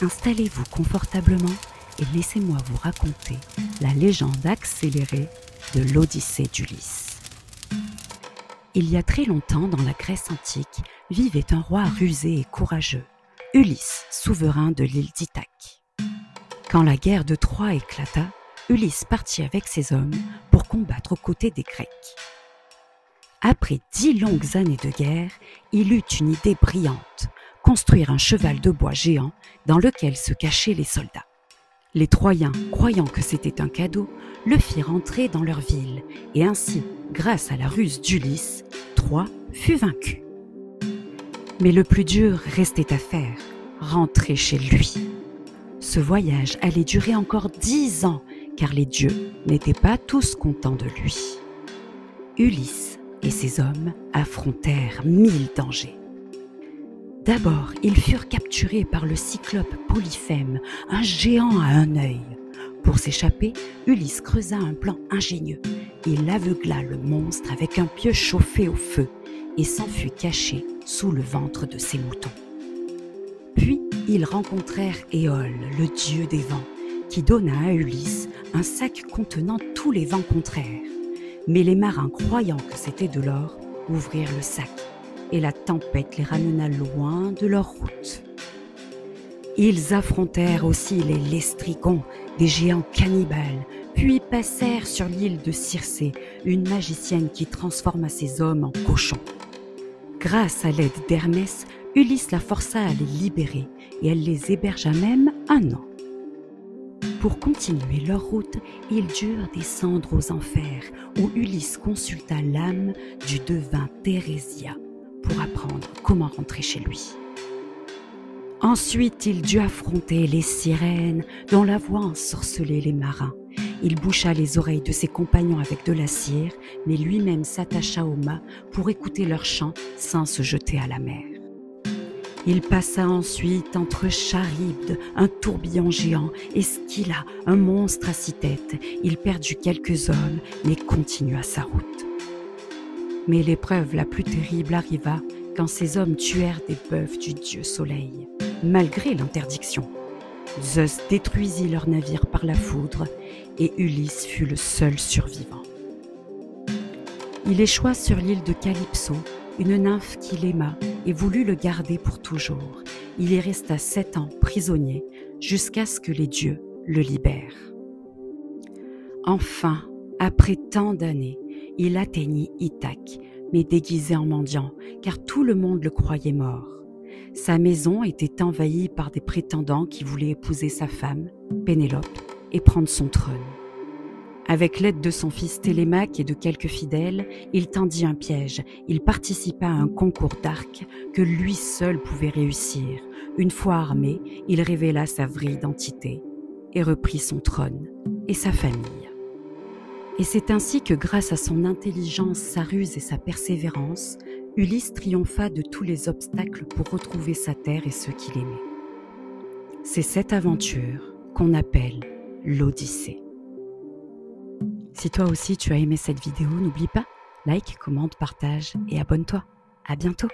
Installez-vous confortablement et laissez-moi vous raconter la légende accélérée de l'Odyssée d'Ulysse. Il y a très longtemps, dans la Grèce antique, vivait un roi rusé et courageux, Ulysse, souverain de l'île d'Ithaque. Quand la guerre de Troie éclata, Ulysse partit avec ses hommes pour combattre aux côtés des Grecs. Après 10 longues années de guerre, il eut une idée brillante, construire un cheval de bois géant dans lequel se cachaient les soldats. Les Troyens, croyant que c'était un cadeau, le firent entrer dans leur ville, et ainsi, grâce à la ruse d'Ulysse, Troie fut vaincue. Mais le plus dur restait à faire, rentrer chez lui. Ce voyage allait durer encore 10 ans, car les dieux n'étaient pas tous contents de lui. Ulysse et ses hommes affrontèrent 1000 dangers. D'abord, ils furent capturés par le cyclope Polyphème, un géant à un œil. Pour s'échapper, Ulysse creusa un plan ingénieux. Il aveugla le monstre avec un pieu chauffé au feu et s'enfuit caché sous le ventre de ses moutons. Puis, ils rencontrèrent Éole, le dieu des vents, qui donna à Ulysse un sac contenant tous les vents contraires. Mais les marins, croyant que c'était de l'or, ouvrirent le sac, et la tempête les ramena loin de leur route. Ils affrontèrent aussi les Lestrygons, des géants cannibales, puis passèrent sur l'île de Circé, une magicienne qui transforma ses hommes en cochons. Grâce à l'aide d'Hermès, Ulysse la força à les libérer, et elle les hébergea même 1 an. Pour continuer leur route, ils durent descendre aux enfers, où Ulysse consulta l'âme du devin Térésia pour apprendre comment rentrer chez lui. Ensuite, il dut affronter les sirènes, dont la voix ensorcelait les marins. Il boucha les oreilles de ses compagnons avec de la cire, mais lui-même s'attacha au mât pour écouter leurs chants sans se jeter à la mer. Il passa ensuite entre Charybde, un tourbillon géant, et Scylla, un monstre à 6 têtes. Il perdit quelques hommes, mais continua sa route. Mais l'épreuve la plus terrible arriva quand ces hommes tuèrent des bœufs du dieu Soleil, malgré l'interdiction. Zeus détruisit leur navire par la foudre, et Ulysse fut le seul survivant. Il échoua sur l'île de Calypso, une nymphe qui l'aima et voulut le garder pour toujours. Il y resta 7 ans prisonnier, jusqu'à ce que les dieux le libèrent. Enfin, après tant d'années, il atteignit Ithaque, mais déguisé en mendiant, car tout le monde le croyait mort. Sa maison était envahie par des prétendants qui voulaient épouser sa femme, Pénélope, et prendre son trône. Avec l'aide de son fils Télémaque et de quelques fidèles, il tendit un piège. Il participa à un concours d'arc que lui seul pouvait réussir. Une fois armé, il révéla sa vraie identité et reprit son trône et sa famille. Et c'est ainsi que, grâce à son intelligence, sa ruse et sa persévérance, Ulysse triompha de tous les obstacles pour retrouver sa terre et ceux qu'il aimait. C'est cette aventure qu'on appelle l'Odyssée. Si toi aussi tu as aimé cette vidéo, n'oublie pas, like, commente, partage et abonne-toi. À bientôt!